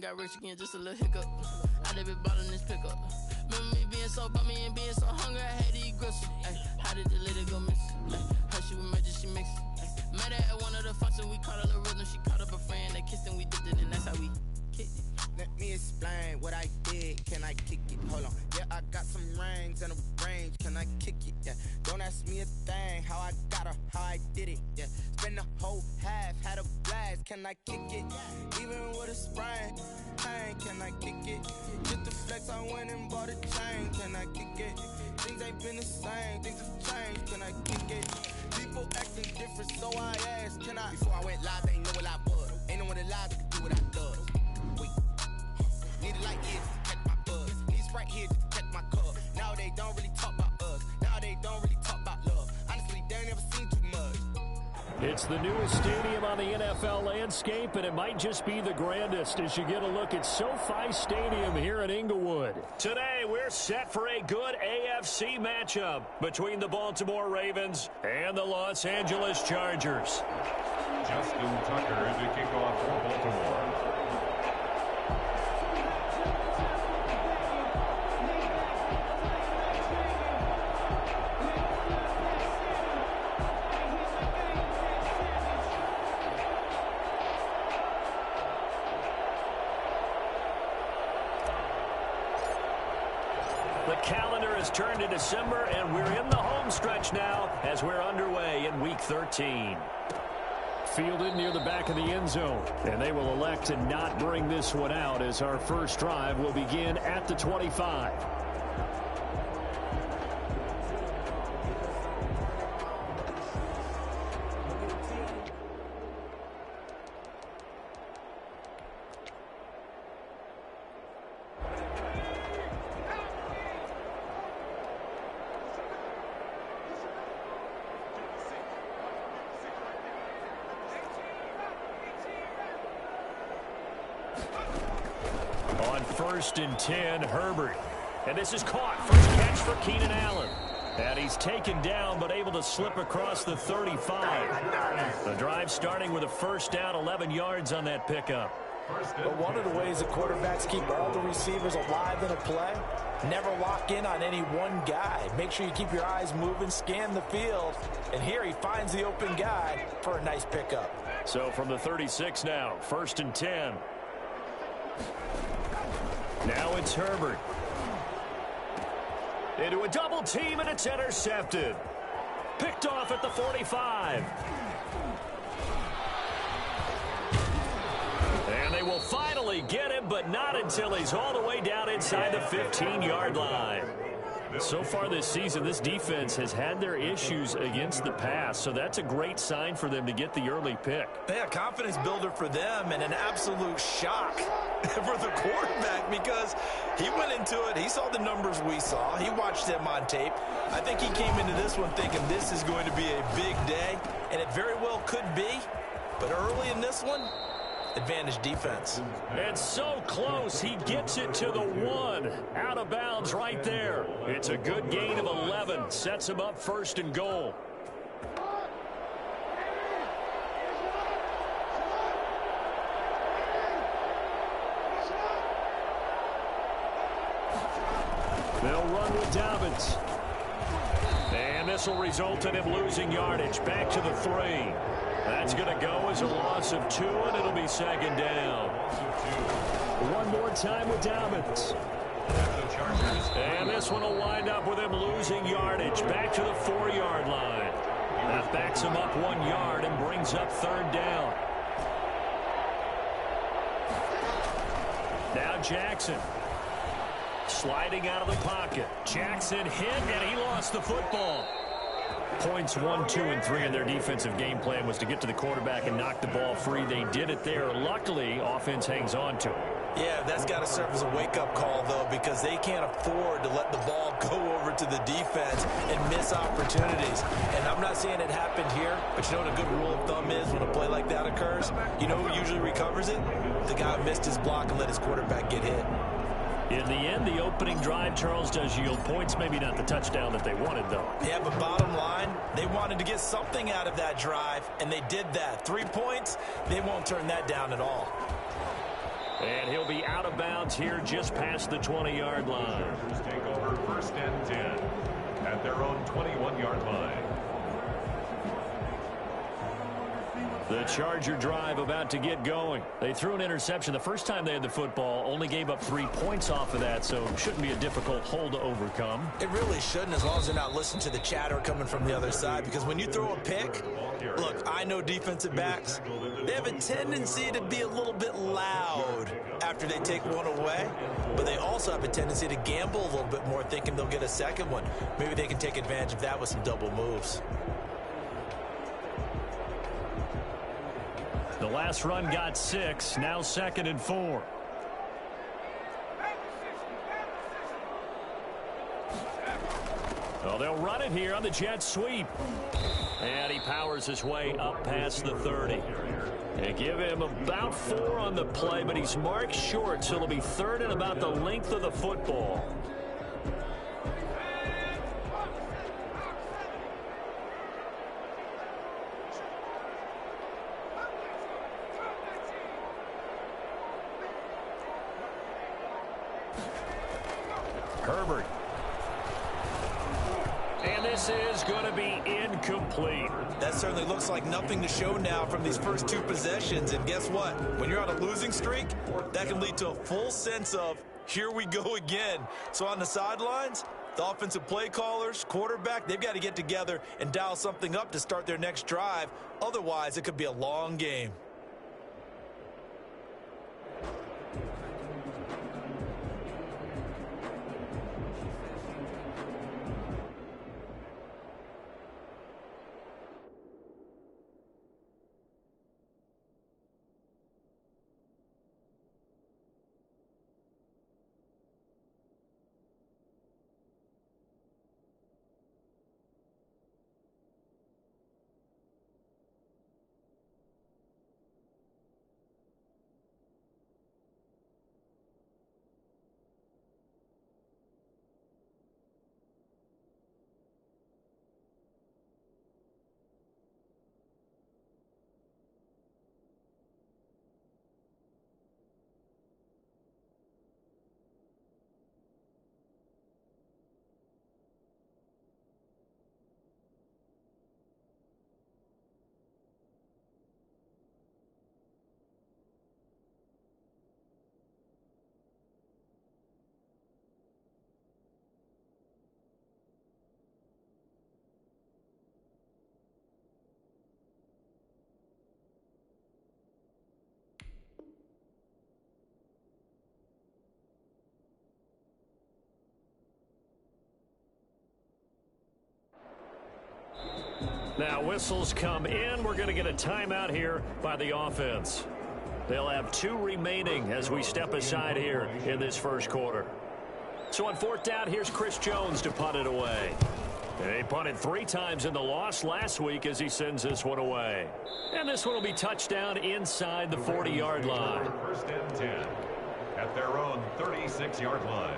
Got rich again, just a little hiccup. I done been ballin' this pickup. Remember me being so bummy and being so hungry, I had to eat gristle. How did the lady go missing? How she was magic, she mixed it. Met her at one of the functions, we caught a little rhythm. She caught up a friend, they kissed and we dipped it, and that's how we kicked it. Let me explain what I did. Can I kick it? Hold on. Yeah, I got some rings and a range. Can I kick it? Yeah. Don't ask me a thing. How I got her, how I did it. Yeah. Spend the whole half, had a blast. Can I kick it? Even with a sprain. Hey, can I kick it? Just the flex, I went and bought a chain. Can I kick it? Things ain't been the same. Things have changed. Can I kick it? People acting different, so I asked. Can I? Before I went live, they ain't know what I was. Ain't no one alive that could do what I does. Need a light here to catch my buzz. Need Sprite here to catch my cup. Now they don't really talk about us. Now they don't really talk about love. Honestly, they ain't never seen too much. It's the newest stadium on the NFL landscape, and it might just be the grandest as you get a look at SoFi Stadium here in Inglewood. Today, we're set for a good AFC matchup between the Baltimore Ravens and the Los Angeles Chargers. Justin Tucker to kick off for Baltimore. The calendar has turned to December, and we're in the home stretch now as we're underway in Week 13. Fielded near the back of the end zone, and they will elect to not bring this one out as our first drive will begin at the 25. first and 10, Herbert. And this is caught. First catch for Keenan Allen. And he's taken down but able to slip across the 35. The drive starting with a first down, 11 yards on that pickup. But one of the ways that quarterbacks keep all the receivers alive in a play, never lock in on any one guy. Make sure you keep your eyes moving, scan the field. And here he finds the open guy for a nice pickup. So from the 36 now, first and 10. Now it's Herbert. Into a double team, and it's intercepted. Picked off at the 45. And they will finally get him, but not until he's all the way down inside the 15-yard line. So far this season, this defense has had their issues against the pass, so that's a great sign for them to get the early pick. Yeah, confidence builder for them and an absolute shock for the quarterback because he went into it. He saw the numbers we saw. He watched them on tape. I think he came into this one thinking this is going to be a big day, and it very well could be. But early in this one, advantage defense. And so close, he gets it to the 1. Out of bounds right there. It's a good gain of 11. Sets him up first and goal. They'll run with Dobbins. And this will result in him losing yardage. Back to the 3. That's going to go as a loss of 2, and it'll be second down. One more time with Dobbins. And this one will wind up with him losing yardage. Back to the 4-yard line. That backs him up 1 yard and brings up third down. Now Jackson. Sliding out of the pocket. Jackson hit, and he lost the football. Points 1, 2, and 3 in their defensive game plan was to get to the quarterback and knock the ball free. They did it there. Luckily, offense hangs on to it. Yeah, that's got to serve as a wake-up call, though, because they can't afford to let the ball go over to the defense and miss opportunities. And I'm not saying it happened here, but you know what a good rule of thumb is when a play like that occurs? You know who usually recovers it? The guy who missed his block and let his quarterback get hit. In the end, the opening drive, Charles, does yield points. Maybe not the touchdown that they wanted, though. Yeah, but bottom line, they wanted to get something out of that drive, and they did that. 3 points, they won't turn that down at all. And he'll be out of bounds here just past the 20-yard line. Take over first and 10 at their own 21-yard line. The Charger drive about to get going. They threw an interception the first time they had the football, only gave up 3 points off of that, so it shouldn't be a difficult hole to overcome. It really shouldn't, as long as they're not listening to the chatter coming from the other side, because when you throw a pick, look, I know defensive backs, they have a tendency to be a little bit loud after they take one away, but they also have a tendency to gamble a little bit more, thinking they'll get a second one. Maybe they can take advantage of that with some double moves. The last run got 6, now 2nd and 4. Well, they'll run it here on the jet sweep. And he powers his way up past the 30. They give him about 4 on the play, but he's marked short, so it'll be 3rd and about the length of the football. Herbert. And this is going to be incomplete. That certainly looks like nothing to show now from these first 2 possessions. And guess what? When you're on a losing streak, that can lead to a full sense of, here we go again. So on the sidelines, the offensive play callers, quarterback, they've got to get together and dial something up to start their next drive. Otherwise, it could be a long game. Now whistles come in. We're going to get a timeout here by the offense. They'll have 2 remaining as we step aside here in this first quarter. So on 4th down, here's Chris Jones to punt it away. He punted 3 times in the loss last week as he sends this one away. And this one will be touchdown inside the 40-yard line. 1st and 10 at their own 36-yard line.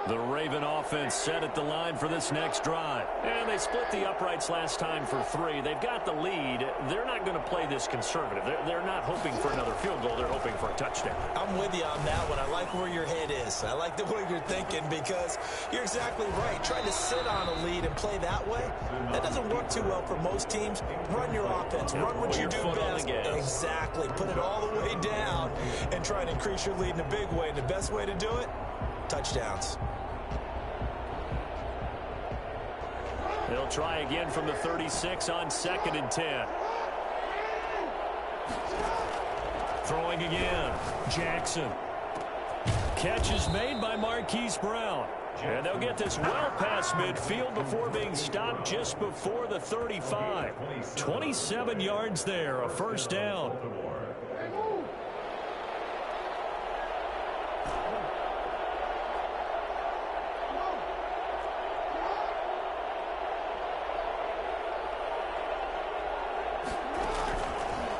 The Raven offense set at the line for this next drive. And they split the uprights last time for 3. They've got the lead. They're not going to play this conservative. They're not hoping for another field goal. They're hoping for a touchdown. I'm with you on that one. I like where your head is. I like the way you're thinking because you're exactly right. Trying to sit on a lead and play that way, that doesn't work too well for most teams. Run your offense. Run what you do best. Exactly. Put it all the way down and try and increase your lead in a big way. And the best way to do it, touchdowns. They'll try again from the 36 on 2nd and 10. Throwing again. Jackson. Catch is made by Marquise Brown. And they'll get this well past midfield before being stopped just before the 35. 27 yards there, a 1st down.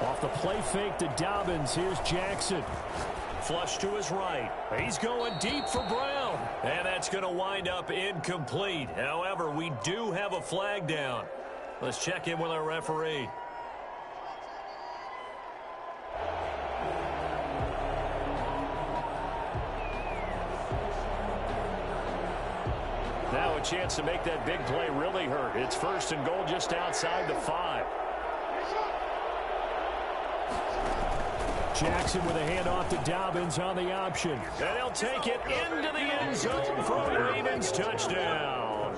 Off the play fake to Dobbins. Here's Jackson. Flush to his right. He's going deep for Brown. And that's going to wind up incomplete. However, we do have a flag down. Let's check in with our referee. Now a chance to make that big play really hurt. It's 1st and goal just outside the 5. Jackson with a handoff to Dobbins on the option. And he'll take it into the end zone for a Ravens touchdown.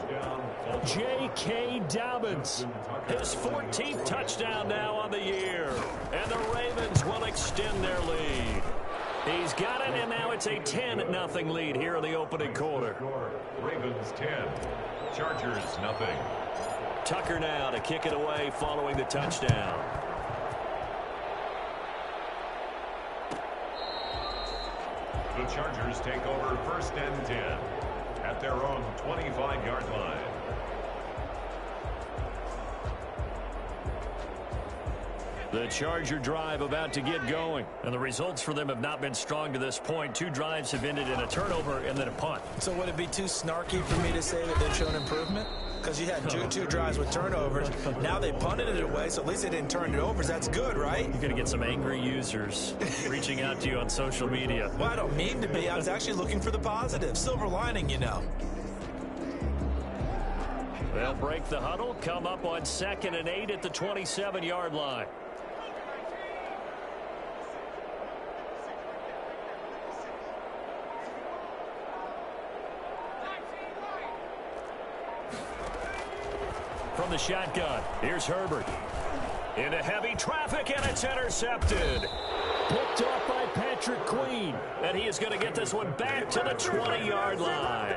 J.K. Dobbins, his 14th touchdown now on the year. And the Ravens will extend their lead. He's got it, and now it's a 10-0 lead here in the opening quarter. Ravens 10, Chargers nothing. Tucker now to kick it away following the touchdown. The Chargers take over 1st and 10 at their own 25-yard line. The Charger drive about to get going. And the results for them have not been strong to this point. 2 drives have ended in a turnover and then a punt. So would it be too snarky for me to say that they've shown improvement? Because you had two drives with turnovers. Now they punted it away, so at least they didn't turn it over. That's good, right? You're going to get some angry users reaching out to you on social media. Well, I don't mean to be. I was actually looking for the positive. Silver lining, you know. They'll break the huddle, come up on 2nd and 8 at the 27-yard line. From the shotgun, here's Herbert. Into heavy traffic, and it's intercepted. Picked off by Patrick Queen. And he is going to get this one back to the 20-yard line.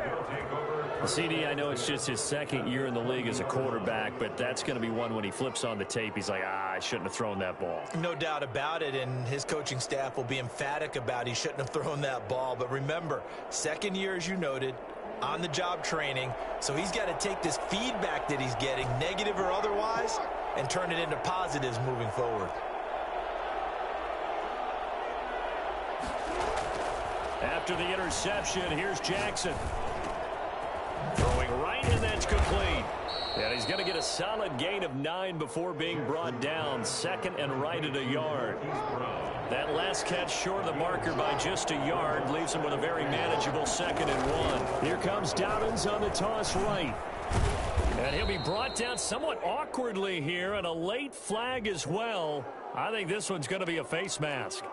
CD, I know it's just his 2nd year in the league as a quarterback, but that's going to be one when he flips on the tape, he's like, I shouldn't have thrown that ball. No doubt about it, and his coaching staff will be emphatic about he shouldn't have thrown that ball. But remember, 2nd year, as you noted, on-the-job training, so he's got to take this feedback that he's getting, negative or otherwise, and turn it into positives moving forward. After the interception, here's Jackson. Throwing right, and that's complete. And he's going to get a solid gain of 9 before being brought down. 2nd and right at a yard. That last catch short of the marker by just a yard leaves him with a very manageable 2nd and 1. Here comes Dobbins on the toss right. And he'll be brought down somewhat awkwardly here, and a late flag as well. I think this one's going to be a face mask.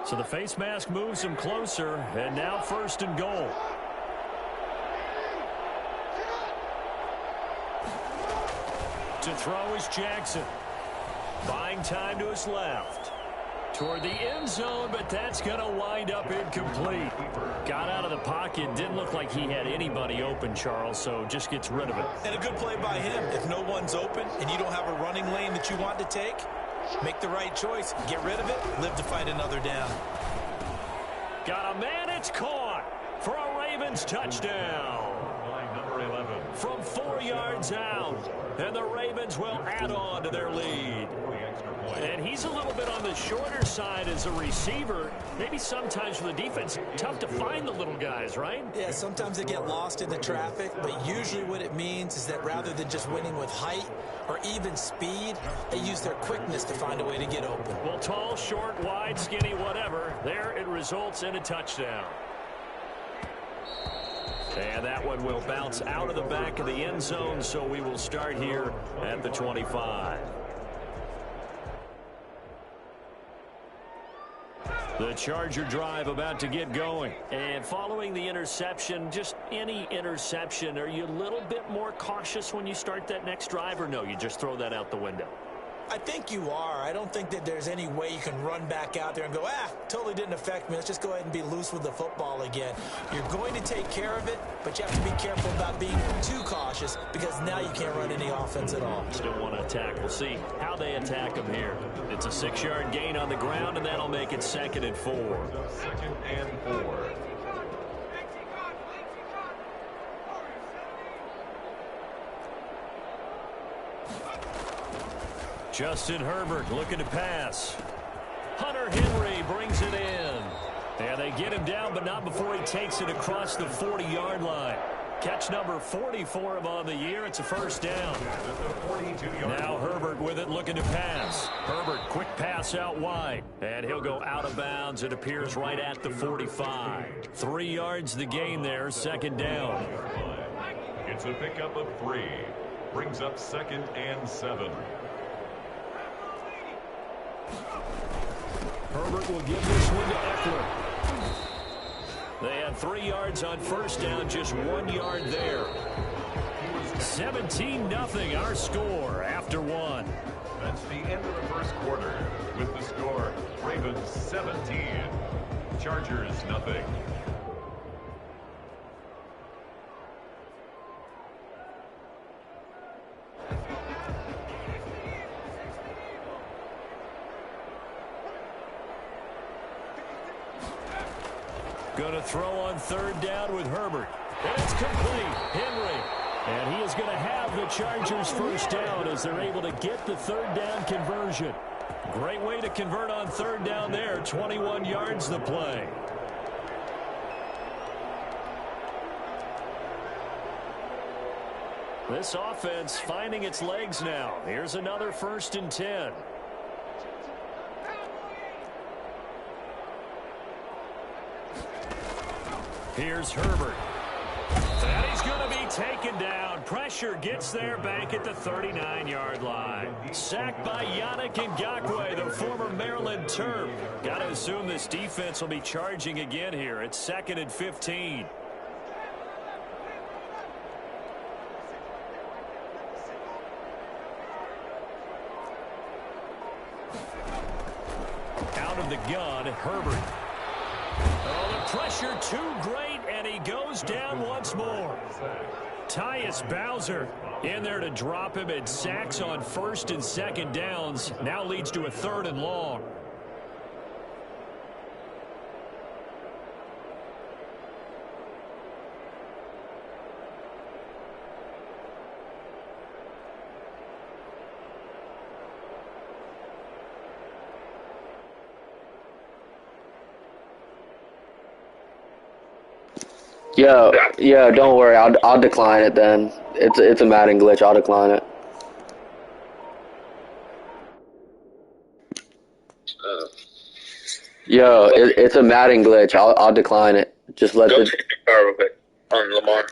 So the face mask moves him closer, and now 1st and goal. To throw is Jackson. Buying time to his left. Toward the end zone, but that's going to wind up incomplete. Got out of the pocket. Didn't look like he had anybody open, Charles, so just gets rid of it. And a good play by him. If no one's open and you don't have a running lane that you want to take, make the right choice. Get rid of it. Live to fight another down. Got a man. It's caught for a Ravens touchdown. Number 11. From 4 yards out. And the Ravens will add on to their lead. And he's a little bit on the shorter side as a receiver. Maybe sometimes for the defense, tough to find the little guys, right? Yeah, sometimes they get lost in the traffic, but usually what it means is that rather than just winning with height or even speed, they use their quickness to find a way to get open. Well, tall, short, wide, skinny, whatever. There it results in a touchdown. And that one will bounce out of the back of the end zone, so we will start here at the 25. The Charger drive about to get going. And following the interception, just any interception, are you a little bit more cautious when you start that next drive, or no, you just throw that out the window? I think you are. I don't think that there's any way you can run back out there and go, totally didn't affect me. Let's just go ahead and be loose with the football again. You're going to take care of it, but you have to be careful about being too cautious because now you can't run any offense at all. Still want to attack. We'll see how they attack him here. It's a 6-yard gain on the ground, and that'll make it 2nd and 4. 2nd and 4. Justin Herbert looking to pass. Hunter Henry brings it in. And they get him down, but not before he takes it across the 40-yard line. Catch number 40 for him on the year. It's a first down. Now Herbert with it looking to pass. Herbert, quick pass out wide. And he'll go out of bounds. It appears right at the 45. 3 yards the gain there, 2nd down. It's a pickup of 3. Brings up 2nd and 7. Herbert will give this one to Eckler. They had 3 yards on first down, just 1 yard there. 17-0 our score after 1. That's the end of the first quarter with the score Ravens 17, Chargers nothing. Going to throw on 3rd down with Herbert. And it's complete. Henry. And he is going to have the Chargers first down as they're able to get the 3rd down conversion. Great way to convert on 3rd down there. 21 yards the play. This offense finding its legs now. Here's another 1st and 10. Here's Herbert. And he's going to be taken down. Pressure gets there back at the 39-yard line. Sacked by Yannick Ngakoue, the former Maryland Terp. Got to assume this defense will be charging again here. It's 2nd and 15. Out of the gun, Herbert. Oh, the pressure too great, and he goes down once more. Tyus Bowser in there to drop him, and sacks on 1st and 2nd downs. Now leads to a 3rd and long. Yeah, don't worry. I'll decline it then. It's a Madden glitch. I'll decline it. It's a Madden glitch. I'll decline it. Just let Go check your car real quick on Lamar.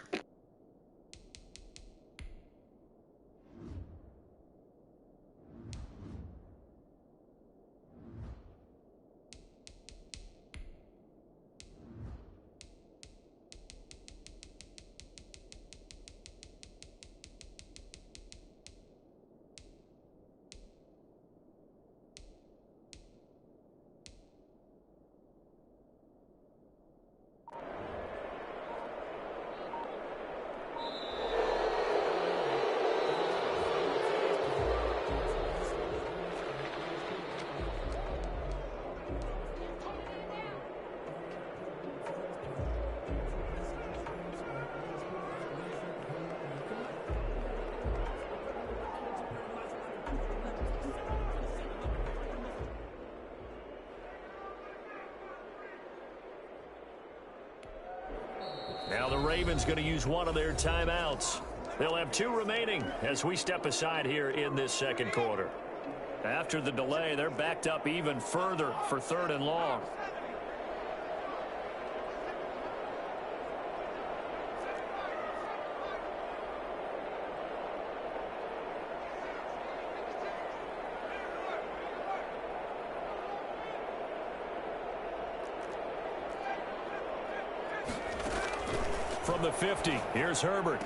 Ravens going to use one of their timeouts. They'll have 2 remaining as we step aside here in this second quarter. After the delay, they're backed up even further for 3rd and long. From the 50, here's Herbert.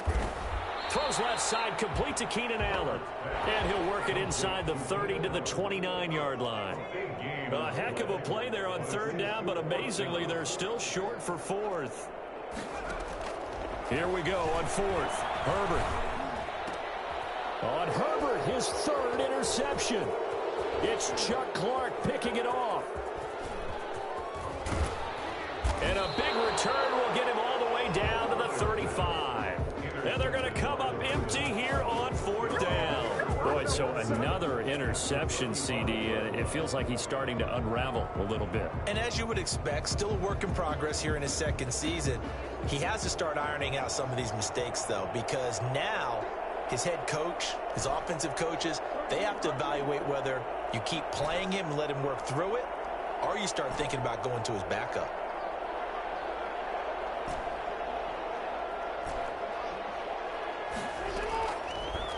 Throws left side, complete to Keenan Allen. And he'll work it inside the 30 to the 29-yard line. A heck of a play there on 3rd down, but amazingly, they're still short for 4th. Here we go on 4th. Herbert. On Herbert, his 3rd interception. It's Chuck Clark picking it off. And a big return will get him all the way down to the 35. And they're going to come up empty here on 4th down. Boy, so another interception, CD, and it feels like he's starting to unravel a little bit. And as you would expect, still a work in progress here in his 2nd season. He has to start ironing out some of these mistakes, though, because now his head coach, his offensive coaches, they have to evaluate whether you keep playing him and let him work through it, or you start thinking about going to his backup.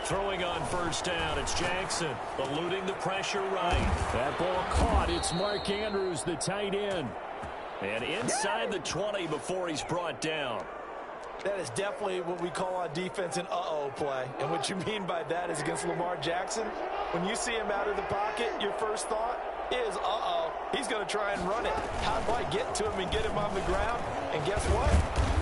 Throwing on 1st down, it's Jackson, eluding the pressure right. That ball caught. It's Mark Andrews, the tight end. And inside the 20 before he's brought down. That is definitely what we call on defense an uh-oh play. And what you mean by that is against Lamar Jackson, when you see him out of the pocket, your first thought is, uh-oh, he's going to try and run it. How do I get to him and get him on the ground? And guess what?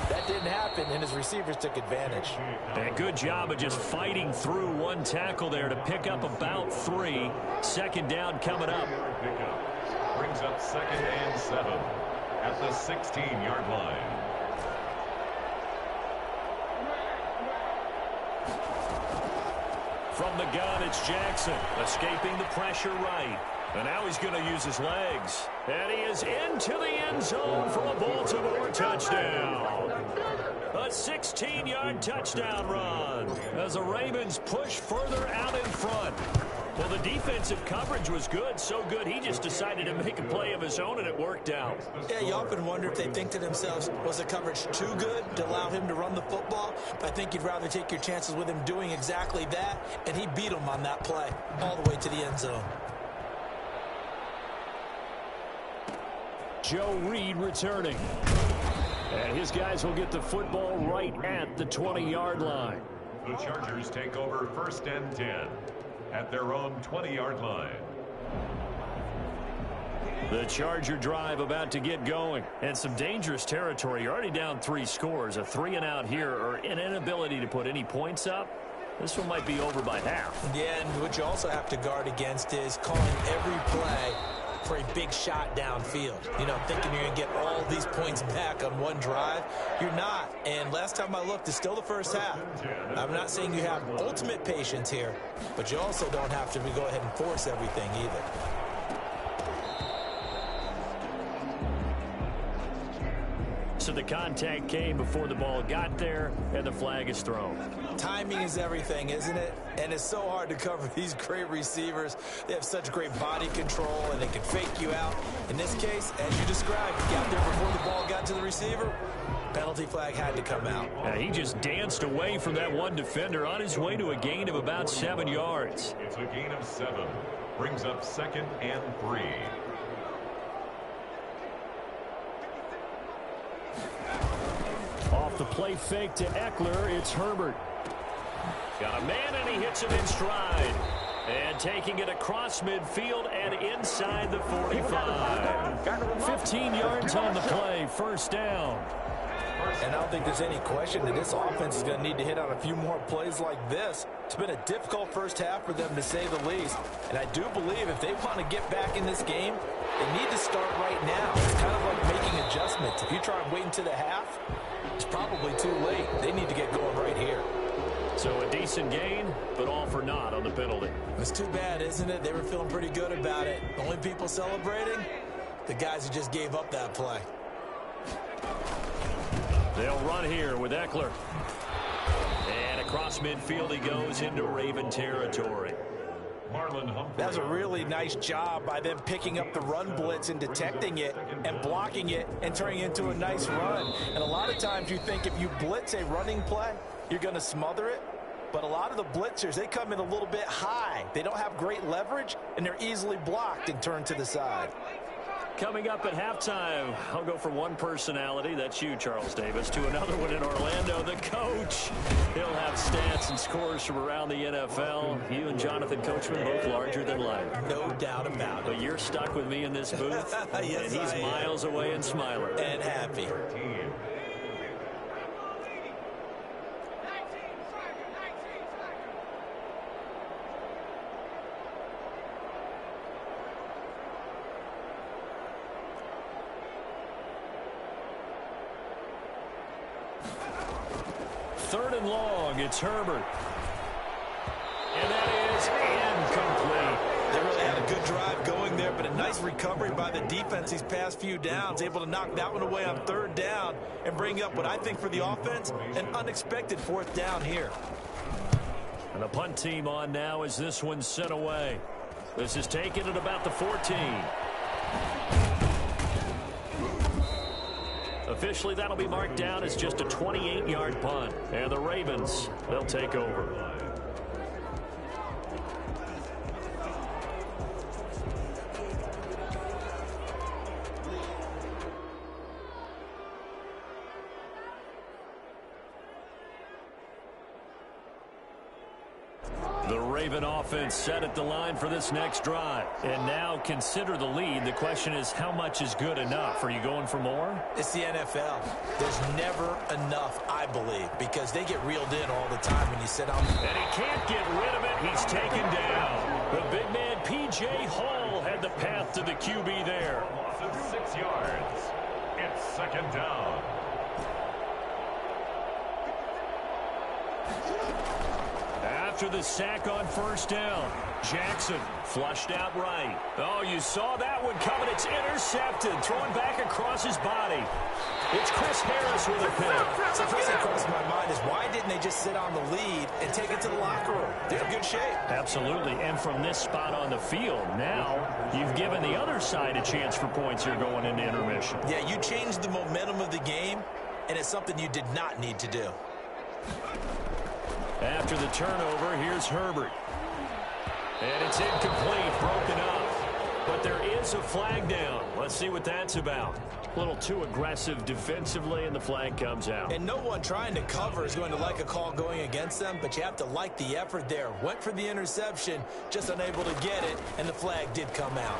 That didn't happen, and his receivers took advantage. And good job of just fighting through one tackle there to pick up about 3. 2nd down coming up. Brings up 2nd and 7 at the 16-yard line. From the gun, it's Jackson, escaping the pressure right. And now he's going to use his legs. And he is into the end zone for a Baltimore touchdown. A 16-yard touchdown run as the Ravens push further out in front. Well, the defensive coverage was good, so good he just decided to make a play of his own, and it worked out. Yeah, you often wonder if they think to themselves, was the coverage too good to allow him to run the football? But I think you'd rather take your chances with him doing exactly that, and he beat him on that play all the way to the end zone. Joe Reed returning. And his guys will get the football right at the 20-yard line. The Chargers take over 1st and 10 at their own 20-yard line. The Charger drive about to get going. And some dangerous territory. You're already down 3 scores. A 3-and-out here, or an inability to put any points up. This one might be over by half. Yeah, and what you also have to guard against is calling every play for a big shot downfield. You know, thinking you're going to get all these points back on one drive. You're not. And last time I looked, it's still the first half. I'm not saying you have ultimate patience here, but you also don't have to go ahead and force everything either. So the contact came before the ball got there, and the flag is thrown. Timing is everything, isn't it? And it's so hard to cover these great receivers. They have such great body control, and they can fake you out. In this case, as you described, he got there before the ball got to the receiver. Penalty flag had to come out. He just danced away from that one defender on his way to a gain of about 7 yards. It's a gain of 7. Brings up 2nd and 3. Off the play fake to Eckler, it's Herbert. Got a man, and he hits him in stride. And taking it across midfield and inside the 45. 15 yards on the play, 1st down. And I don't think there's any question that this offense is going to need to hit on a few more plays like this. It's been a difficult first half for them, to say the least. And I do believe if they want to get back in this game, they need to start right now. It's kind of like making adjustments. If you try and wait until the half, it's probably too late. They need to get going right here. So a decent gain, but all for naught on the penalty. It's too bad, isn't it? They were feeling pretty good about it. The only people celebrating, the guys who just gave up that play. They'll run here with Eckler. And across midfield he goes into Raven territory. That was a really nice job by them picking up the run blitz and detecting it and blocking it and turning it into a nice run. And a lot of times you think if you blitz a running play, you're going to smother it. But a lot of the blitzers, they come in a little bit high. They don't have great leverage, and they're easily blocked and turned to the side. Coming up at halftime, I'll go from one personality, that's you, Charles Davis, to another one in Orlando, the coach. He'll have stats and scores from around the NFL. You and Jonathan Coachman, both larger than life. No doubt about it. But you're stuck with me in this booth, yes, and he's miles away and smiling. And happy. Third and long, it's Herbert. And that is incomplete. They really had a good drive going there, but a nice recovery by the defense these past few downs, able to knock that one away on third down and bring up what I think for the offense, an unexpected fourth down here. And the punt team on now as this one's sent away. This is taken at about the 14. Officially, that'll be marked down as just a 28-yard punt. And the Ravens, they'll take over. The Raven offense set at the line for this next drive. And now consider the lead. The question is, how much is good enough? Are you going for more? It's the NFL. There's never enough, I believe, because they get reeled in all the time when you sit on them. And he can't get rid of it. He's taken down. The big man, P.J. Hall, had the path to the QB there. Loss of 6 yards. It's second down. After the sack on first down, Jackson flushed out right. Oh, you saw that one coming. It's intercepted. Thrown back across his body. It's Chris Harris with a pick. So first thing crossed my mind is why didn't they just sit on the lead and take it to the locker room? They're in good shape. Absolutely. And from this spot on the field, now you've given the other side a chance for points here going into intermission. Yeah, you changed the momentum of the game, and it's something you did not need to do. After the turnover, here's Herbert. And it's incomplete, broken up. But there is a flag down. Let's see what that's about. A little too aggressive defensively, and the flag comes out. And no one trying to cover is going to like a call going against them, but you have to like the effort there. Went for the interception, just unable to get it, and the flag did come out.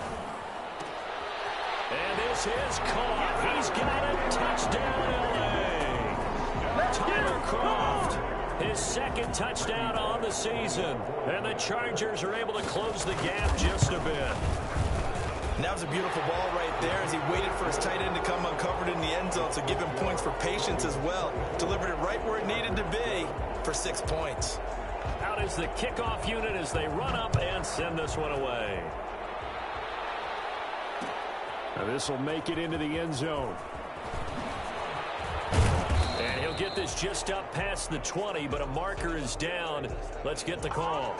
And this is caught. He's got it. Touchdown, L.A. Tyler Kroft. His second touchdown on the season. And the Chargers are able to close the gap just a bit. And that was a beautiful ball right there as he waited for his tight end to come uncovered in the end zone, so give him points for patience as well. Delivered it right where it needed to be for 6 points. Out is the kickoff unit as they run up and send this one away. Now this will make it into the end zone. And he'll get this just up past the 20, but a marker is down. Let's get the call.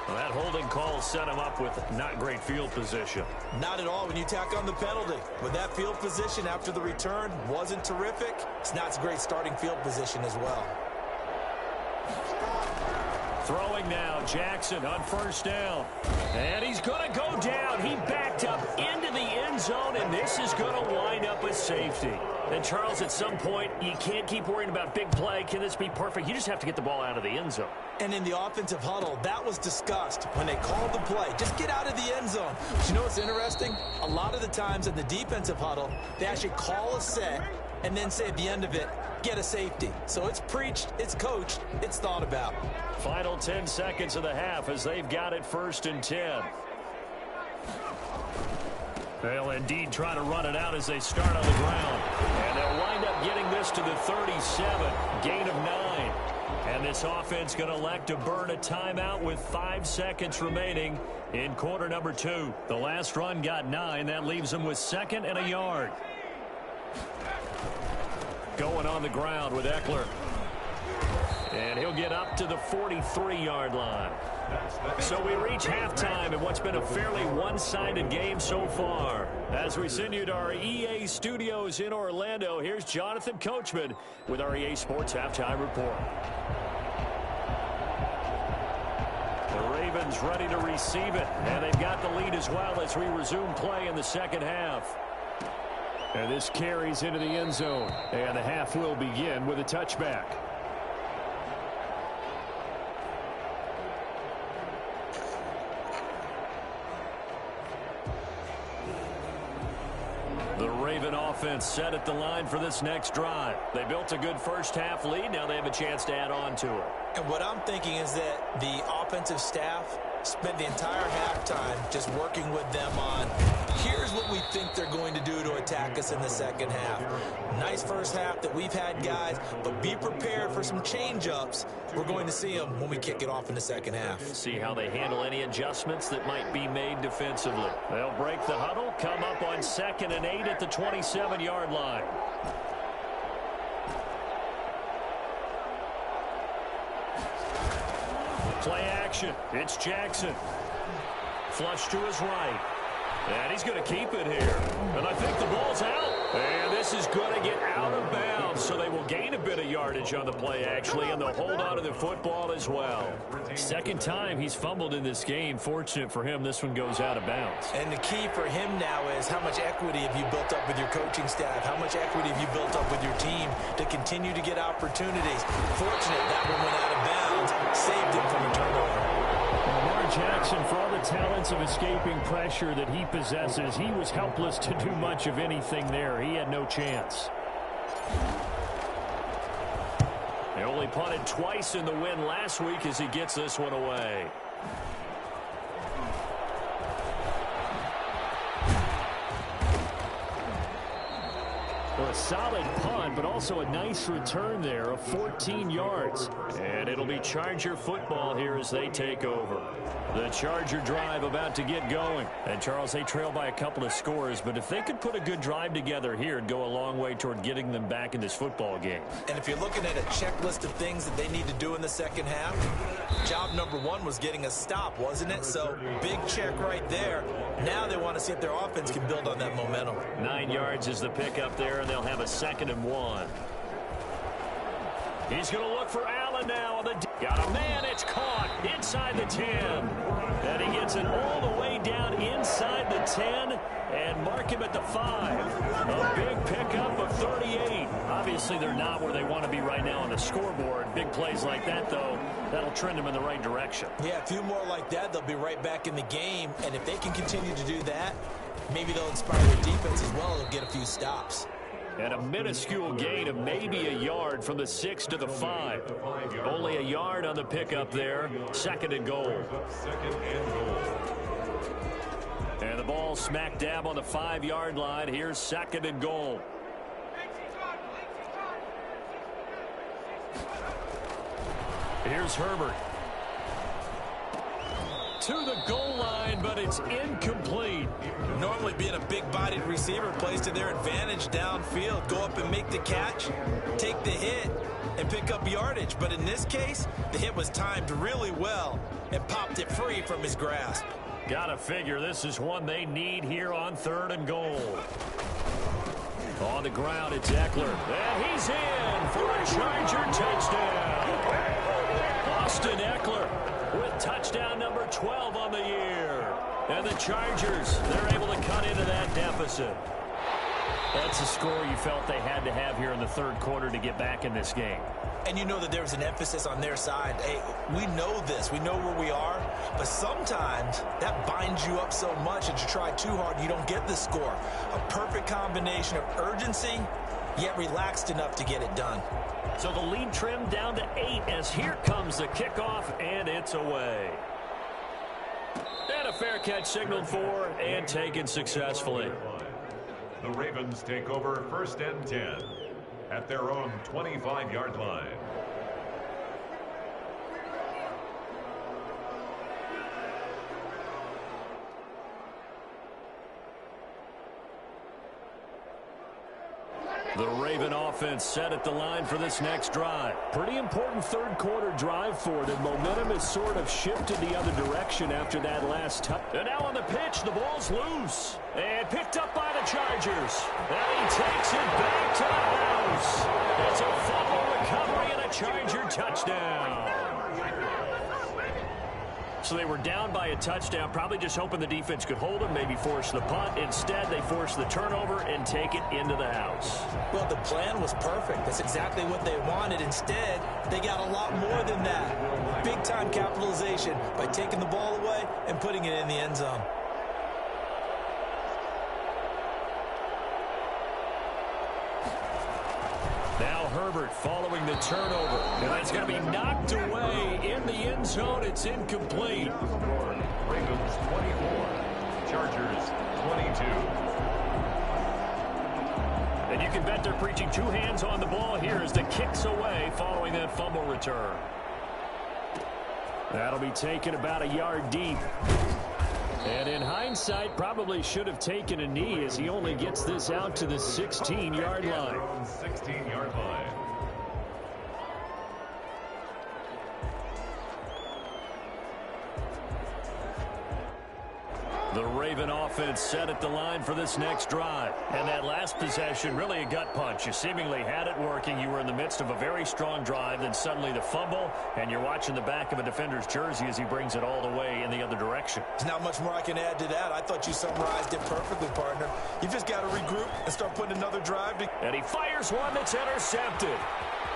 Well, that holding call set him up with not great field position. Not at all when you tack on the penalty. With that field position after the return wasn't terrific. It's not a great starting field position as well. Throwing now, Jackson on first down. And he's going to go down. He backed up into the end zone, and this is going to wind up a safety. And, Charles, at some point, you can't keep worrying about big play. Can this be perfect? You just have to get the ball out of the end zone. And in the offensive huddle, that was discussed when they called the play. Just get out of the end zone. But you know what's interesting? A lot of the times in the defensive huddle, they actually call a set and then say at the end of it, get a safety. So it's preached, it's coached, it's thought about. Final 10 seconds of the half as they've got it 1st and 10. They'll indeed try to run it out as they start on the ground. And they'll wind up getting this to the 37. Gain of 9. And this offense going to elect to burn a timeout with 5 seconds remaining in quarter number 2. The last run got 9. That leaves them with 2nd and a yard. Going on the ground with Eckler. And he'll get up to the 43-yard line. So we reach halftime in what's been a fairly one-sided game so far. As we send you to our EA studios in Orlando, here's Jonathan Coachman with our EA Sports Halftime Report. The Ravens ready to receive it, and they've got the lead as well as we resume play in the second half. And this carries into the end zone, and the half will begin with a touchback. The Raven offense set at the line for this next drive. They built a good first-half lead. Now they have a chance to add on to it. And what I'm thinking is that the offensive staff spent the entire halftime just working with them on, here's what we think they're going to do to attack us in the second half. Nice first half that we've had, guys, but be prepared for some change-ups. We're going to see them when we kick it off in the second half. See how they handle any adjustments that might be made defensively. They'll break the huddle, come up on 2nd and 8 at the 27-yard line. Play action. It's Jackson. Flush to his right. And he's going to keep it here. And I think the ball's out. And this is going to get out of bounds. So they will gain a bit of yardage on the play, actually, and they'll hold on to the football as well. Second time he's fumbled in this game. Fortunate for him, this one goes out of bounds. And the key for him now is how much equity have you built up with your coaching staff? How much equity have you built up with your team to continue to get opportunities? Fortunate that one went out of bounds, saved him from a turnover. Lamar Jackson, for all the talents of escaping pressure that he possesses, he was helpless to do much of anything there. He had no chance. He only punted twice in the win last week as he gets this one away. Well, a solid punt, but also a nice return there of 14 yards. And it'll be Charger football here as they take over. The Charger drive about to get going. And, Charles, they trail by a couple of scores, but if they could put a good drive together here, it'd go a long way toward getting them back in this football game. And if you're looking at a checklist of things that they need to do in the second half, job number one was getting a stop, wasn't it? So, big check right there. Now they want to see if their offense can build on that momentum. 9 yards is the pickup there, and they'll have a 2nd and 1. He's going to look for Allen now. Got a man. It's caught inside the 10. And he gets it all the way down inside the 10 and mark him at the 5. A big pickup of 38. Obviously, they're not where they want to be right now on the scoreboard. Big plays like that, though, that'll trend them in the right direction. Yeah, a few more like that, they'll be right back in the game. And if they can continue to do that, maybe they'll inspire their defense as well. They'll get a few stops. And a minuscule gain of maybe a yard from the 6 to the 5. Only a yard on the pickup there. 2nd and goal. And the ball smack dab on the 5-yard line. Here's 2nd and goal. Here's Herbert. To the goal line, but it's incomplete. Normally being a big-bodied receiver plays to their advantage downfield. Go up and make the catch, take the hit, and pick up yardage. But in this case, the hit was timed really well and popped it free from his grasp. Gotta figure this is one they need here on 3rd and goal. On the ground, it's Eckler. And he's in for a Charger touchdown. Austin Eckler with touchdown number 12 on the year. And the Chargers, they're able to cut into that deficit. That's a score you felt they had to have here in the 3rd quarter to get back in this game. And you know that there's an emphasis on their side. Hey, we know this. We know where we are. But sometimes that binds you up so much that you try too hard, you don't get the score. A perfect combination of urgency, yet relaxed enough to get it done. So the lead trimmed down to 8 as here comes the kickoff, and it's away. And a fair catch signaled for and taken successfully. The Ravens take over 1st and 10 at their own 25-yard line. The Raven offense set at the line for this next drive. Pretty important third quarter drive for them. Momentum has sort of shifted the other direction after that last touch. And now on the pitch, the ball's loose. And picked up by the Chargers. And he takes it back to the house. It's a fumble recovery and a Charger touchdown. So they were down by a touchdown, probably just hoping the defense could hold them, maybe force the punt. Instead, they force the turnover and take it into the house. Well, the plan was perfect. That's exactly what they wanted. Instead, they got a lot more than that. Big-time capitalization by taking the ball away and putting it in the end zone. Now Herbert following the turnover. And that's going to be knocked away in the end zone. It's incomplete. Ravens 24, Chargers 22. And you can bet they're preaching two hands on the ball here as the kick's away following that fumble return. That'll be taken about a yard deep. And in hindsight, probably should have taken a knee as he only gets this out to the 16-yard line. 16-yard line. The Raven offense set at the line for this next drive. And that last possession, really a gut punch. You seemingly had it working. You were in the midst of a very strong drive. Then suddenly the fumble, and you're watching the back of a defender's jersey as he brings it all the way in the other direction. There's not much more I can add to that. I thought you summarized it perfectly, partner. You just got to regroup and start putting another drive. And he fires one that's intercepted.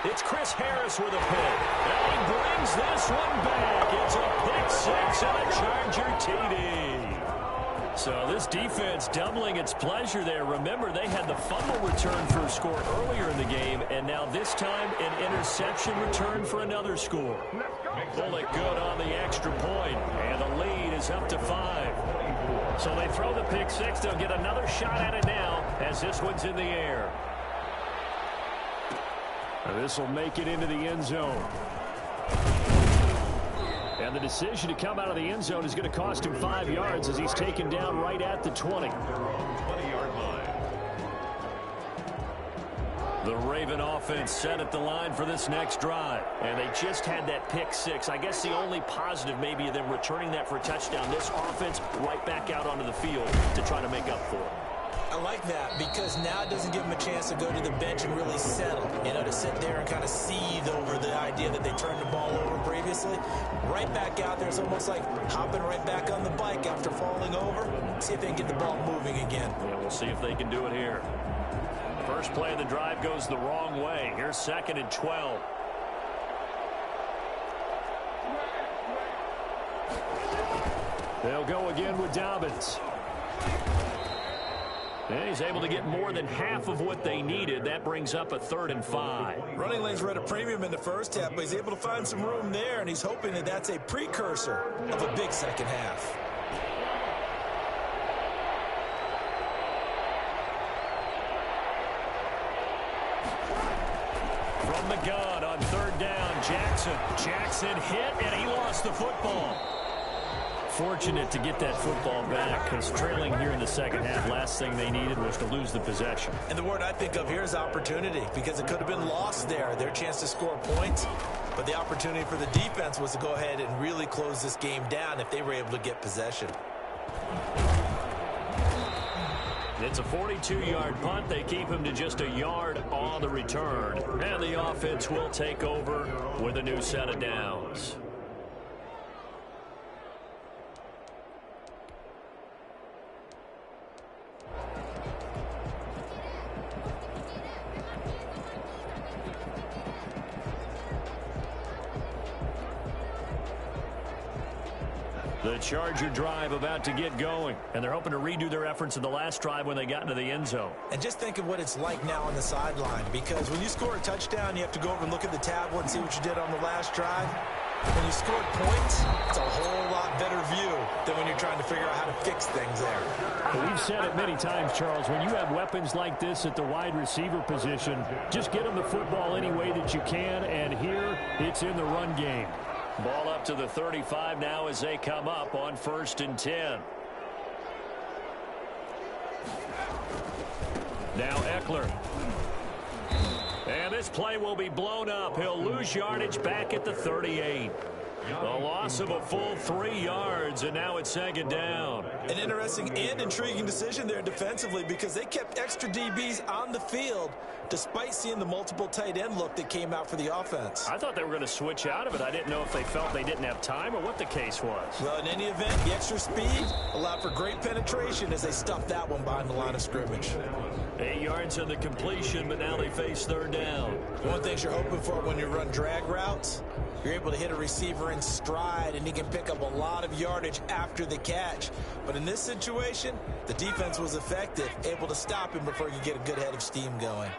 It's Chris Harris with a pick. And he brings this one back. It's a pick six and a Charger TD. So this defense doubling its pleasure there. Remember, they had the fumble return for a score earlier in the game, and now this time an interception return for another score. Pull it good on the extra point, and the lead is up to 5. So they throw the pick six. They'll get another shot at it now as this one's in the air. This will make it into the end zone. And the decision to come out of the end zone is going to cost him 5 yards as he's taken down right at the 20. 20-yard line. The Raven offense set at the line for this next drive. And they just had that pick six. I guess the only positive maybe of them returning that for a touchdown. This offense right back out onto the field to try to make up for it. I like that because now it doesn't give them a chance to go to the bench and really settle. You know, to sit there and kind of seethe over the idea that they turned the ball over previously. Right back out there. It's almost like hopping right back on the bike after falling over. See if they can get the ball moving again. Yeah, we'll see if they can do it here. First play of the drive goes the wrong way. Here's 2nd and 12. They'll go again with Dobbins. And he's able to get more than half of what they needed. That brings up a 3rd and 5. Running lanes were at a premium in the first half, but he's able to find some room there, and he's hoping that that's a precursor of a big second half. From the gun on 3rd down, Jackson hit, and he lost the football. Fortunate to get that football back because trailing here in the second half, last thing they needed was to lose the possession. And the word I think of here is opportunity because it could have been lost there, their chance to score points. But the opportunity for the defense was to go ahead and really close this game down if they were able to get possession. It's a 42-yard punt. They keep him to just a yard on the return. And the offense will take over with a new set of downs. The Charger drive about to get going, and they're hoping to redo their efforts in the last drive when they got into the end zone. And just think of what it's like now on the sideline, because when you score a touchdown, you have to go over and look at the tablet and see what you did on the last drive. When you scored points, it's a whole lot better view than when you're trying to figure out how to fix things there. Well, we've said it many times, Charles, when you have weapons like this at the wide receiver position, just get them the football any way that you can, and here it's in the run game. Ball up to the 35 now as they come up on 1st and 10. Now Eckler. this play will be blown up. He'll lose yardage back at the 38. The loss of a full 3 yards, and now it's 2nd down. An interesting and intriguing decision there defensively because they kept extra DBs on the field despite seeing the multiple tight end look that came out for the offense. I thought they were going to switch out of it. I didn't know if they felt they didn't have time or what the case was. Well, in any event, the extra speed allowed for great penetration as they stuffed that one behind the line of scrimmage. 8 yards on the completion, but now they face 3rd down. One of the things you're hoping for when you run drag routes, you're able to hit a receiver in stride, and he can pick up a lot of yardage after the catch. But in this situation, the defense was effective, able to stop him before he could get a good head of steam going.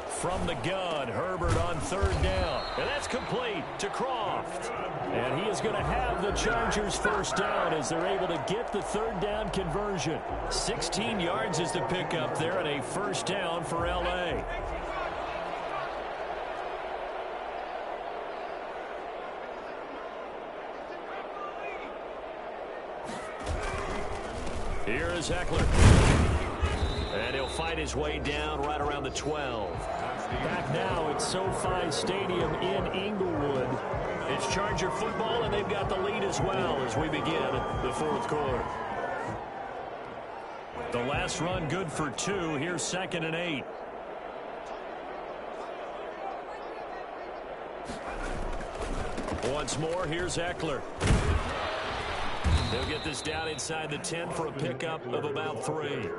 From the gun, Herbert on 3rd down. And that's complete to Croft. And he is going to have the Chargers 1st down as they're able to get the 3rd down conversion. 16 yards is the pickup there and a 1st down for L.A. Here is Eckler. And he'll fight his way down right around the 12. Back now at SoFi Stadium in Inglewood. It's Charger football, and they've got the lead as well as we begin the 4th quarter. The last run good for 2. Here's 2nd and 8. Once more, here's Eckler. He'll get this down inside the 10 for a pickup of about 3.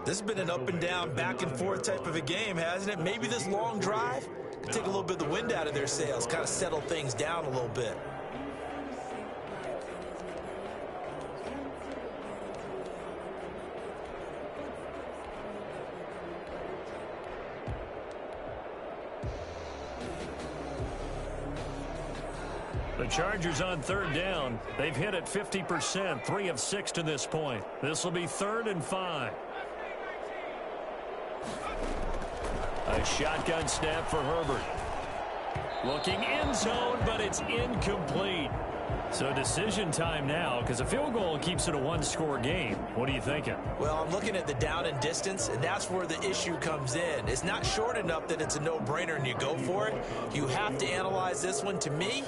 This has been an up and down, back and forth type of a game, hasn't it? Maybe this long drive can take a little bit of the wind out of their sails, kind of settle things down a little bit. The Chargers on 3rd down. They've hit it 50%, 3 of 6 to this point. This will be 3rd and 5. A shotgun snap for Herbert. Looking end zone, but it's incomplete. So decision time now, because a field goal keeps it a 1-score game. What are you thinking? Well, I'm looking at the down and distance, and that's where the issue comes in. It's not short enough that it's a no-brainer and you go for it. You have to analyze this one. To me,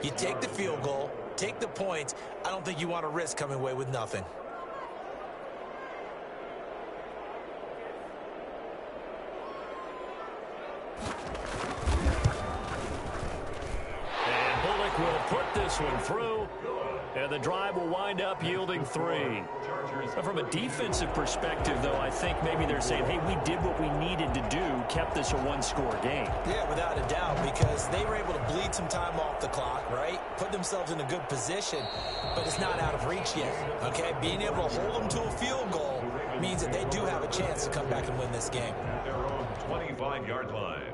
you take the field goal, take the points. I don't think you want to risk coming away with nothing. Will put this one through, and the drive will wind up yielding 3. From a defensive perspective, though, I think maybe they're saying, hey, we did what we needed to do, kept this a 1-score game. Yeah, without a doubt, because they were able to bleed some time off the clock, right? Put themselves in a good position, but it's not out of reach yet, okay? Being able to hold them to a field goal means that they do have a chance to come back and win this game. At their own 25-yard line.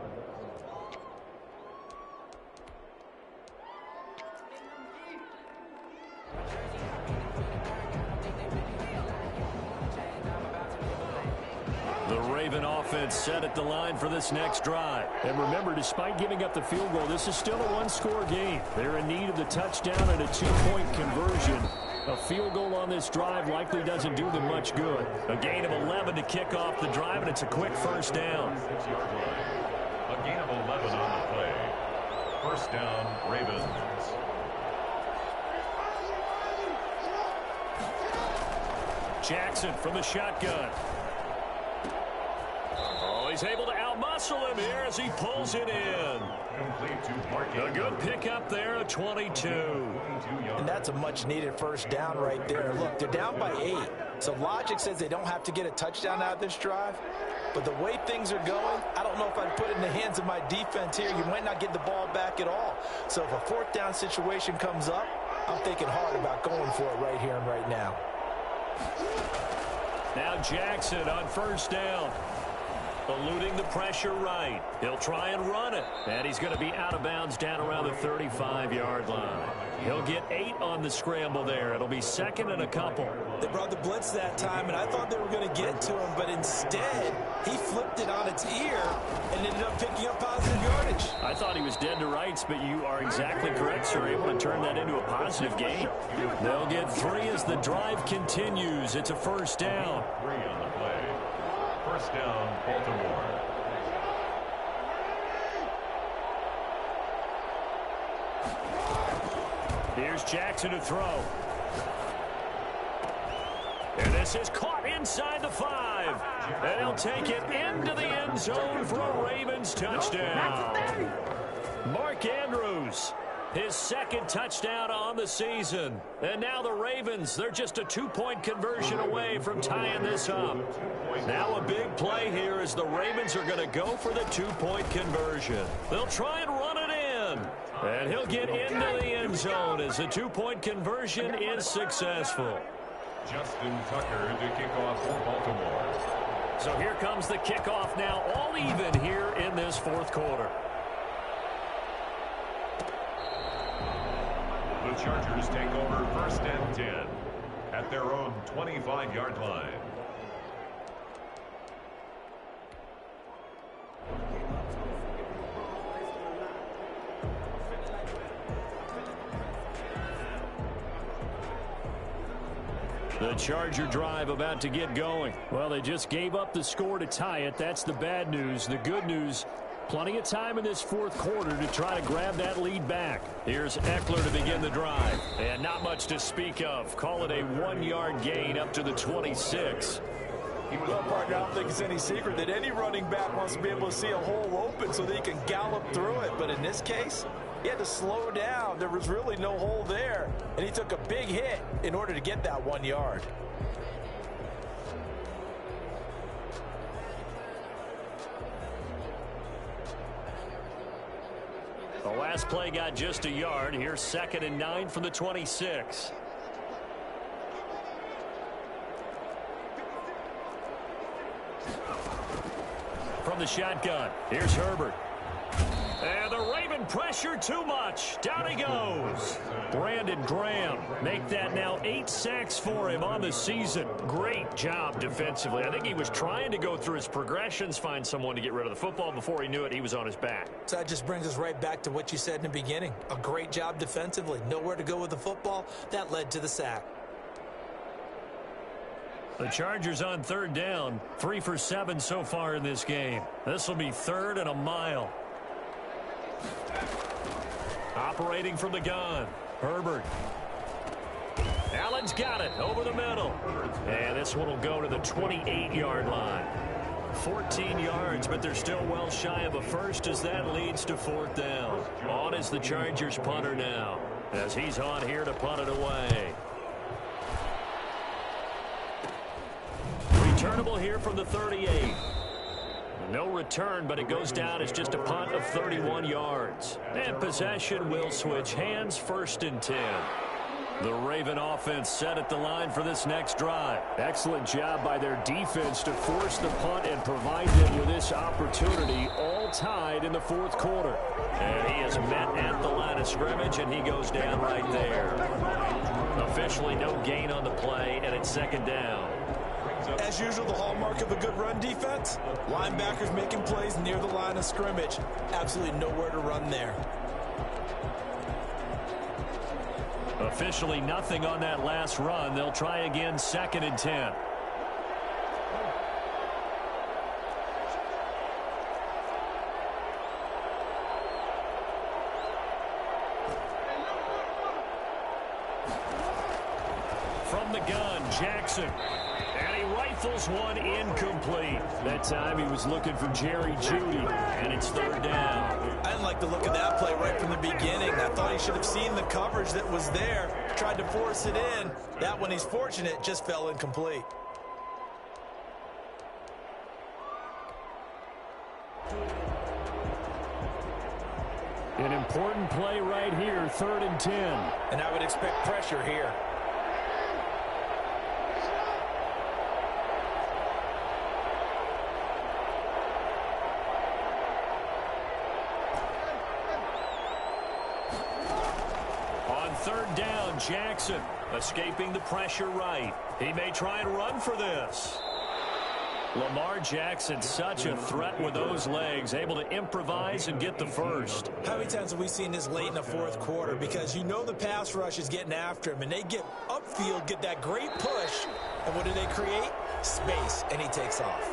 The Raven offense set at the line for this next drive. And remember, despite giving up the field goal, this is still a 1-score game. They're in need of the touchdown and a 2-point conversion. A field goal on this drive likely doesn't do them much good. A gain of 11 to kick off the drive, and it's a quick 1st down. A gain of 11 on the play. 1st down, Ravens. Jackson from the shotgun. Oh, he's able to outmuscle him here as he pulls it in. A good pickup there, a 22. And that's a much-needed 1st down right there. Look, they're down by 8. So logic says they don't have to get a touchdown out of this drive. But the way things are going, I don't know if I'd put it in the hands of my defense here. You might not get the ball back at all. So if a 4th down situation comes up, I'm thinking hard about going for it right here and right now. Now Jackson on 1st down. Eluding the pressure right. He'll try and run it. And he's going to be out of bounds down around the 35-yard line. He'll get 8 on the scramble there. It'll be 2nd and a couple. They brought the blitz that time, and I thought they were going to get to him, but instead, he flipped it on its ear and ended up picking up positive yardage. I thought he was was dead to rights, but you are exactly correct, sir. Able to turn that into a positive gain. They'll get 3 as the drive continues. It's a first down. 3 on the play. First down, Baltimore. Here's Jackson to throw. And this is caught inside the 5. And he'll take it into the end zone for a Ravens touchdown. Mark Andrews, his second touchdown on the season. And now the Ravens, they're just a 2-point conversion away from tying this up. Now a big play here as the Ravens are going to go for the 2-point conversion. They'll try and run it in. And he'll get into the end zone as the 2-point conversion is successful. Justin Tucker to kick off for Baltimore. So here comes the kickoff now, all even here in this fourth quarter. The Chargers take over first and 10 at their own 25-yard line. The Charger drive about to get going. Well, they just gave up the score to tie it. That's the bad news. The good news, plenty of time in this fourth quarter to try to grab that lead back. Here's Eckler to begin the drive. And not much to speak of. Call it a 1-yard gain up to the 26. Well, partner, I don't think it's any secret that any running back wants to be able to see a hole open so that he can gallop through it. But in this case, he had to slow down. There was really no hole there. And he took a big hit in order to get that 1 yard. The last play got just a yard. Here's 2nd and 9 from the 26. From the shotgun, here's Herbert. And the Raven pressure too much. Down he goes. Brandon Graham make that now 8 sacks for him on the season. Great job defensively. I think he was trying to go through his progressions, find someone to get rid of the football. Before he knew it, he was on his back. So that just brings us right back to what you said in the beginning. A great job defensively. Nowhere to go with the football. That led to the sack. The Chargers on 3rd down. 3 for 7 so far in this game. This will be 3rd and a mile. Operating from the gun, Herbert. Allen's got it over the middle. And this one will go to the 28-yard line. 14 yards, but they're still well shy of a first as that leads to 4th down. On is the Chargers punter now, as he's on here to punt it away. Returnable here from the 38. No return, but it goes down as just a punt of 31 yards. And possession will switch hands, 1st and 10. The Raven offense set at the line for this next drive. Excellent job by their defense to force the punt and provide them with this opportunity, all tied in the 4th quarter. And he is met at the line of scrimmage, and he goes down right there. Officially no gain on the play, and it's 2nd down. As usual, the hallmark of a good run defense, linebackers making plays near the line of scrimmage. Absolutely nowhere to run there. Officially nothing on that last run. They'll try again, 2nd and 10. From the gun, Jackson. And he rifles one incomplete. That time he was looking for Jerry Jeudy, and it's 3rd down. I didn't like the look of that play right from the beginning. I thought he should have seen the coverage that was there, tried to force it in. That one, he's fortunate, just fell incomplete. An important play right here, 3rd and 10. And I would expect pressure here. On 3rd down, Jackson escaping the pressure right. He may try and run for this. Lamar Jackson, such a threat with those legs, able to improvise and get the first. How many times have we seen this late in the fourth quarter? Because you know the pass rush is getting after him, and they get upfield, get that great push, and what do they create? Space, and he takes off.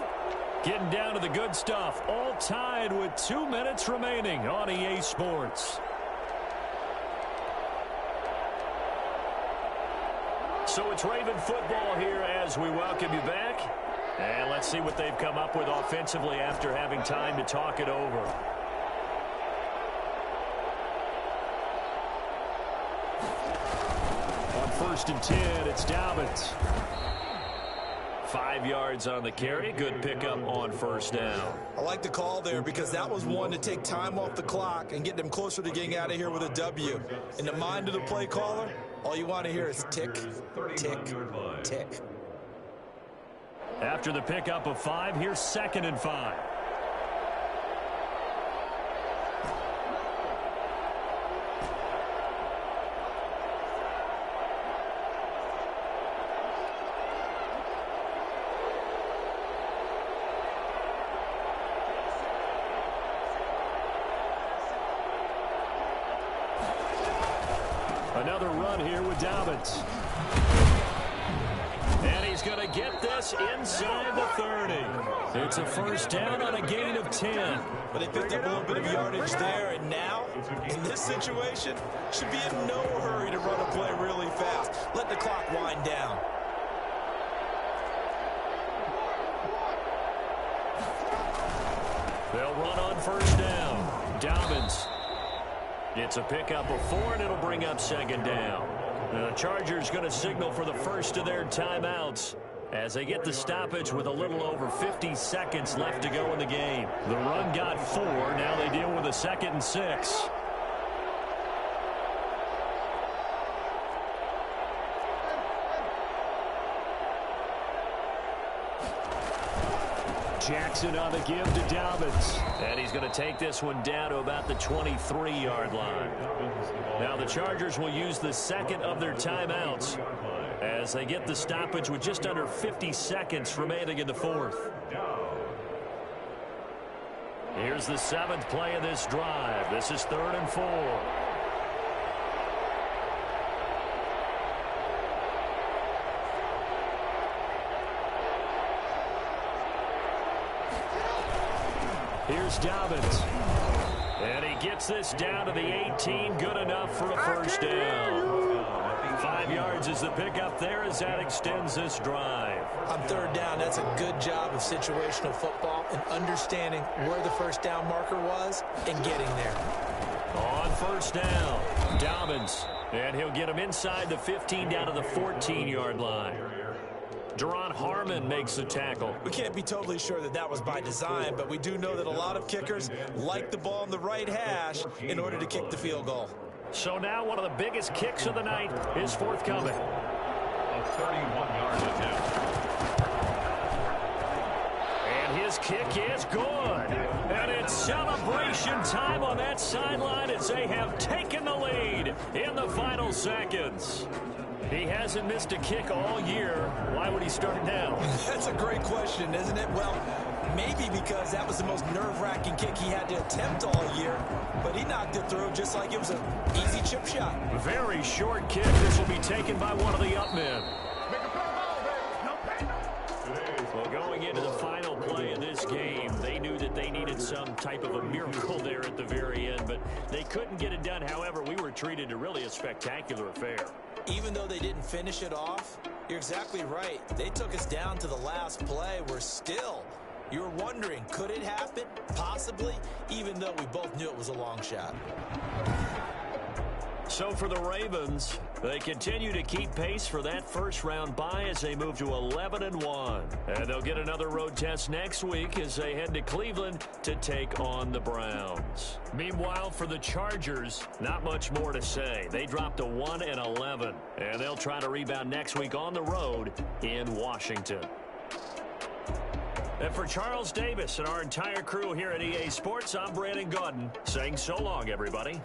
Getting down to the good stuff, all tied with 2 minutes remaining on EA Sports. So it's Raven football here as we welcome you back. And let's see what they've come up with offensively after having time to talk it over. On 1st and 10, it's Dobbins. 5 yards on the carry. Good pickup on first down. I like the call there because that was one to take time off the clock and get them closer to getting out of here with a W. In the mind of the play caller, all you want to hear is tick, tick, tick. After the pickup of 5, here's 2nd and 5. Another run here with Dobbins. And he's going to get this inside the 30. It's a first down on a gain of 10. But they picked up a little bit of yardage there, and now, in this situation, should be in no hurry to run a play really fast. Let the clock wind down. They'll run on first down. Dobbins. It's a pickup of 4, and it'll bring up 2nd down. The Chargers going to signal for the first of their timeouts as they get the stoppage with a little over 50 seconds left to go in the game. The run got 4. Now they deal with a 2nd and 6. Jackson on the give to Dobbins. And he's going to take this one down to about the 23-yard line. Now the Chargers will use the 2nd of their timeouts as they get the stoppage with just under 50 seconds remaining in the 4th. Here's the 7th play of this drive. This is 3rd and 4. Here's Dobbins. And he gets this down to the 18. Good enough for a first down. 5 yards is the pickup there as that extends this drive. On 3rd down, that's a good job of situational football and understanding where the first down marker was and getting there. On first down, Dobbins. And he'll get him inside the 15 down to the 14-yard line. Deron Harmon makes the tackle. We can't be totally sure that that was by design, but we do know that a lot of kickers like the ball on the right hash in order to kick the field goal. So now one of the biggest kicks of the night is forthcoming. A 31-yard attempt. And his kick is good. And it's celebration time on that sideline as they have taken the lead in the final seconds. He hasn't missed a kick all year. Why would he start it now? That's a great question, isn't it? Well, maybe because that was the most nerve-wracking kick he had to attempt all year, but he knocked it through just like it was an easy chip shot. Very short kick. This will be taken by one of the up men. Well, going into the final play of this game, they knew that they needed some type of a miracle there at the very end, but they couldn't get it done. However, we were treated to really a spectacular affair. Even though they didn't finish it off, you're exactly right. They took us down to the last play. We're still, you were wondering, could it happen? Possibly, even though we both knew it was a long shot. So for the Ravens, they continue to keep pace for that first-round bye as they move to 11-1. And they'll get another road test next week as they head to Cleveland to take on the Browns. Meanwhile, for the Chargers, not much more to say. They dropped to 1-11, and they'll try to rebound next week on the road in Washington. And for Charles Davis and our entire crew here at EA Sports, I'm Brandon Gaudin saying so long, everybody.